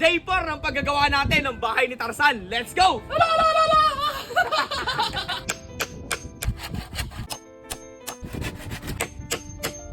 Day 4 ng paggagawa natin ng bahay ni Tarzan. Let's go!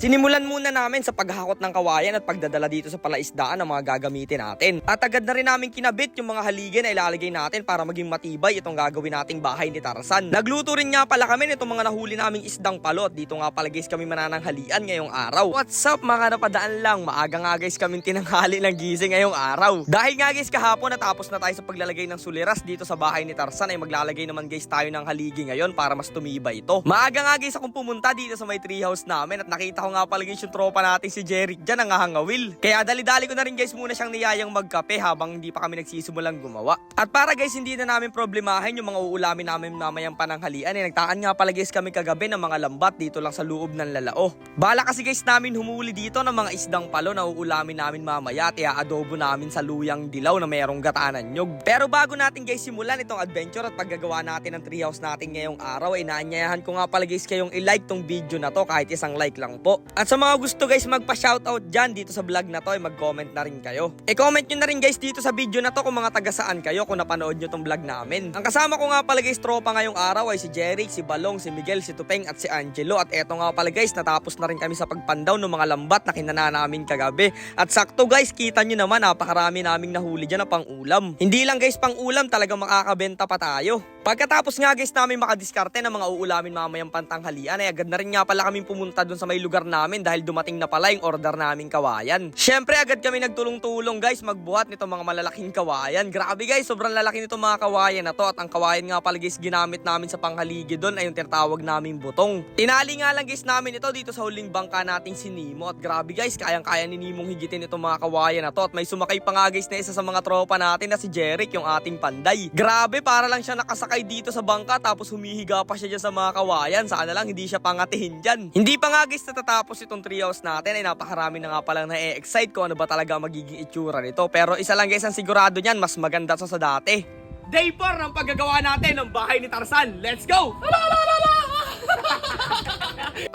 Sinimulan muna namin sa paghakot ng kawayan at pagdadala dito sa palaisdaan ng mga gagamitin natin. At agad na rin namin kinabit yung mga haligi na ilalagay natin para maging matibay itong gagawin nating bahay ni Tarzan. Nagluto rin nga pala kami nitong mga nahuli naming isdang palot. Dito nga pala guys kami manananghalian ngayong araw. What's up mga napadaan lang? Maaga nga guys kaming tinanghali ng gising ngayong araw. Dahil nga guys kahapon natapos na tayo sa paglalagay ng suliras dito sa bahay ni Tarzan ay maglalagay naman guys tayo ng haligi ngayon para mas tumibay ito. Maaga nga guys akong pumunta dito sa may treehouse namin at nakita ko nga pala guys yung tropa natin si Jeric dyan ang hangawil. Kaya dali-dali ko na rin guys muna siyang niyayang magkape habang hindi pa kami nagsisimulang gumawa. At para guys hindi na namin problemahin yung mga uulamin namin mamayang pananghalian ay nagtaan nga pala guys kami kagabi ng mga lambat dito lang sa loob ng lalao. Bala kasi guys namin humuli dito ng mga isdang palo na uulamin namin mamaya at i-adobo namin sa luyang dilaw na mayroong gatanan nyog. Pero bago natin guys simulan itong adventure at paggagawa natin ng treehouse natin ngayong araw ay naanyayahan ko nga pala guys kayong i-like tong video na to kahit isang like lang po. At sa mga gusto guys magpa-shoutout dyan dito sa vlog na to ay mag-comment na rin kayo. I-comment nyo na rin guys dito sa video na to kung mga taga saan kayo kung napanood nyo tong vlog namin. Ang kasama ko nga pala guys tropa ngayong araw ay si Jeric, si Balong, si Miguel, si Tupeng at si Angelo. At eto nga pala guys natapos na rin kami sa pagpandaw ng mga lambat na kinana namin kagabi. At sakto guys kita nyo naman napakarami naming nahuli dyan na pang ulam. Hindi lang guys pang ulam talagang makakabenta pa tayo. Pagkatapos nga guys namin makadiskarte ng mga uulamin mamayang pantanghalian ay agad na rin nga pala kaming pumunta dun sa may lugar namin dahil dumating na pala yung order naming kawayan. Syempre agad kami nagtulong-tulong guys magbuhat nito mga malalaking kawayan. Grabe guys sobrang lalaki nito mga kawayan na to at ang kawayan nga pala guys ginamit namin sa panghaligi dun ay yung tinatawag naming butong. Tinali nga lang guys namin ito dito sa huling bangka nating si Nemo at grabe guys kayang-kaya ni Nimong higitin itong mga kawayan na to at may sumakay pa nga guys na isa sa mga tropa natin na si Jeric yung ating panday. Grabe para lang siya nakasakay dito sa bangka tapos humihiga pa siya dyan sa mga kawayan. Sana lang hindi siya pangatihin dyan. Hindi pa nga guys natatapos itong treehouse natin ay napakarami na nga palang na-excite ko ano ba talaga magiging itsura nito. Pero isa lang guys ang sigurado niyan mas maganda sa dati. Day 4 ng paggagawa natin ng bahay ni Tarzan. Let's go!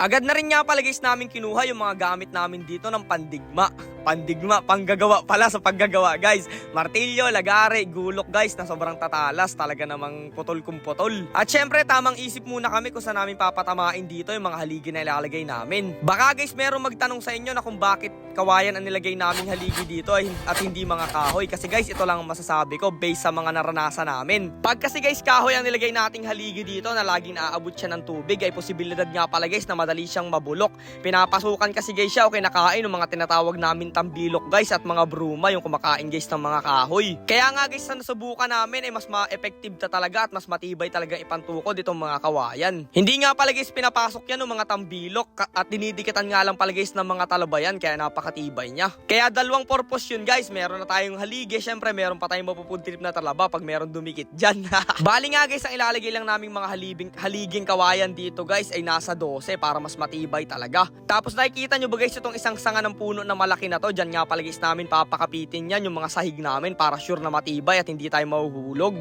Agad na rin nga pala guys namin kinuha yung mga gamit namin dito ng pandigma. Pandigma, panggagawa pala sa paggagawa guys. Martilyo, lagare, gulok guys na sobrang tatalas. Talaga namang putol kung putol. At syempre tamang isip muna kami kung saan namin papatamain dito yung mga haligi na ilalagay namin. Baka guys merong magtanong sa inyo na kung bakit kawayan ang nilagay naming haligi dito at hindi mga kahoy. Kasi guys ito lang ang masasabi ko based sa mga naranasan namin. Pag kasi guys kahoy ang nilagay nating haligi dito na laging naaabot siya ng tubig ay posibilidad nga pala guys na madali siyang mabulok. Pinapasukan kasi guys siya o kinakain ng mga tinatawag namin tambilok guys at mga bruma yung kumakain guys ng mga kahoy. Kaya nga guys na nasubukan namin ay mas ma-effective ta talaga at mas matibay talaga ipantukod itong mga kawayan. Hindi nga pala guys pinapasok yan ng mga tambilok at dinidikitan nga lang pala guys ng mga talabayan kaya napakatibay niya. Kaya dalawang purpose yun guys. Meron na tayong haligi, syempre meron pa tayong mapupudtrip na talaba pag meron dumikit dyan. Bali nga guys ang ilalagay lang naming mga haliging kawayan dito guys ay nasa 12 para mas matibay talaga. Tapos nakikita nyo ba guys itong isang sanga ng puno na malaki na to? Diyan nga pala guys namin papakapitin yan yung mga sahig namin para sure na matibay at hindi tayo mahuhulog.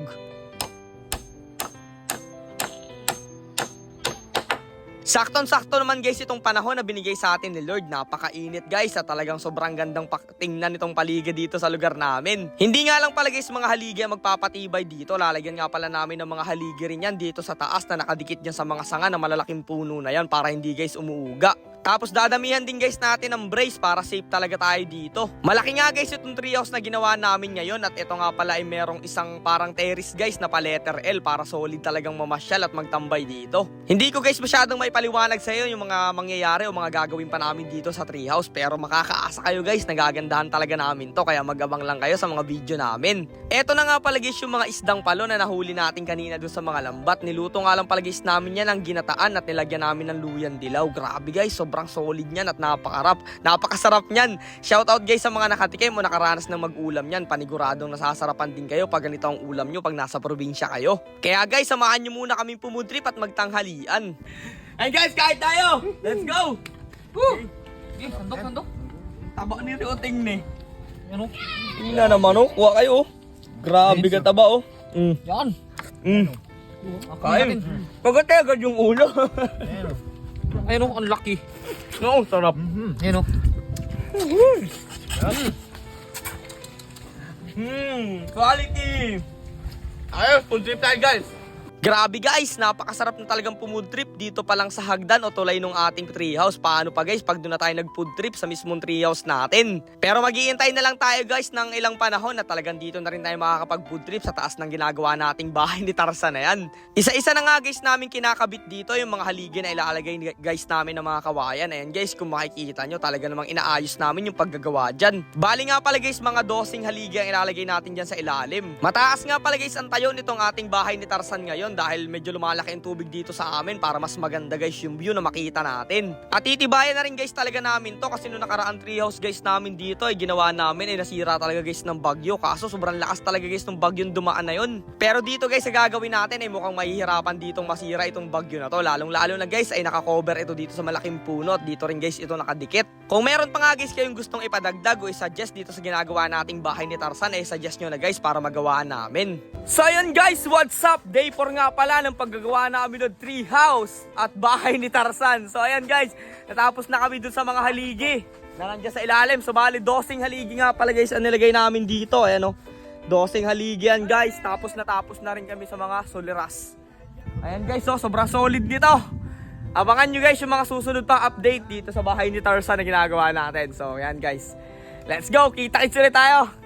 Saktong-sakto naman guys itong panahon na binigay sa atin ni Lord. Napakainit guys at talagang sobrang gandang tingnan itong paligid dito sa lugar namin. Hindi nga lang pala guys mga haligi ang magpapatibay dito. Lalagyan nga pala namin ng mga haligi rin yan dito sa taas na nakadikit dyan sa mga sanga na malalaking puno na yan para hindi guys umuuga. Tapos dadamihan din guys natin ng brace para safe talaga tayo dito. Malaki nga guys itong treehouse na ginawa namin ngayon at ito nga pala ay merong isang parang terrace guys na pa letter L para solid talagang mamasyal at magtambay dito. Hindi ko guys masyadong may paliwanag sa iyo yung mga mangyayari o mga gagawin pa namin dito sa treehouse pero makakaasa kayo guys nagagandahan talaga namin to kaya mag-abang lang kayo sa mga video namin. Eto na nga pala guys yung mga isdang palo na nahuli natin kanina dun sa mga lambat. Niluto nga lang pala guys namin yan ng ginataan at nilagyan namin ng luyan dilaw. Grabe guys sobrang solid niyan at napakasarap niyan. Shoutout guys sa mga nakatikim o nakaranas ng mag-ulam niyan. Paniguradong nasasarapan din kayo pag ganito ang ulam nyo pag nasa probinsya kayo. Kaya guys samahan nyo muna kaming pumudrip at magtanghalian. Ay guys kain tayo! Let's go! Woo! Sandok. Taba ni Rioting ni. Ano? Tingnan naman oh. Kuha kayo oh. Grabe ka taba oh. Yan. Kain. Pagkatay agad yung ulo. Ayun oh, ang laki. Oo, sarap. Ayun oh. Quality! Ayos, food trip tayo guys. Grabe guys, napakasarap na talagang food trip dito pa lang sa hagdan o tulay nung ating treehouse. Paano pa guys pag doon na tayo nag-food trip sa mismong treehouse natin? Pero maghihintay na lang tayo guys ng ilang panahon na talagang dito na rin tayo makakapag-food trip sa taas ng ginagawa nating bahay ni Tarzan na yan. Isa-isa na nga guys namin kinakabit dito yung mga haligi na ilalagay guys namin ng mga kawayan. Ayan guys, kung makikita nyo talaga namang inaayos namin yung paggagawa dyan. Bali nga pala guys, mga 12 haligi ang ilalagay natin dyan sa ilalim. Mataas nga pala guys ang tayo nitong ating bahay ni Tarzan ngayon dahil medyo lumalaki ang tubig dito sa amin para mas maganda guys yung view na makita natin. At titibayan na rin guys talaga namin to kasi nung nakaraan treehouse guys namin dito ay ginawa namin ay nasira talaga guys ng bagyo. Kaso sobrang lakas talaga guys ng bagyong dumaan na yun. Pero dito guys sa gagawin natin ay mukhang mahihirapan ditong masira itong bagyo na to. Lalong lalo na guys ay nakakover ito dito sa malaking puno at dito rin guys ito nakadikit. Kung meron pa nga guys kayong gustong ipadagdag o i-suggest dito sa ginagawa nating bahay ni Tarzan ay suggest nyo na guys para magawaan namin. So ayun guys, what's up? Day 4 nga pala ng paggagawa namin ng tree house at bahay ni Tarzan. So ayan guys, natapos na kami dun sa mga haligi na nandiyan sa ilalim. So bali 12 haligi nga pala guys ang nilagay namin dito. Ayan o, 12 haligi yan guys. Tapos na rin kami sa mga soliras. Ayan guys, so sobrang solid nito. Abangan nyo guys yung mga susunod pang update dito sa bahay ni Tarzan na ginagawa natin. So ayan guys, let's go, kita-kits ulit tayo.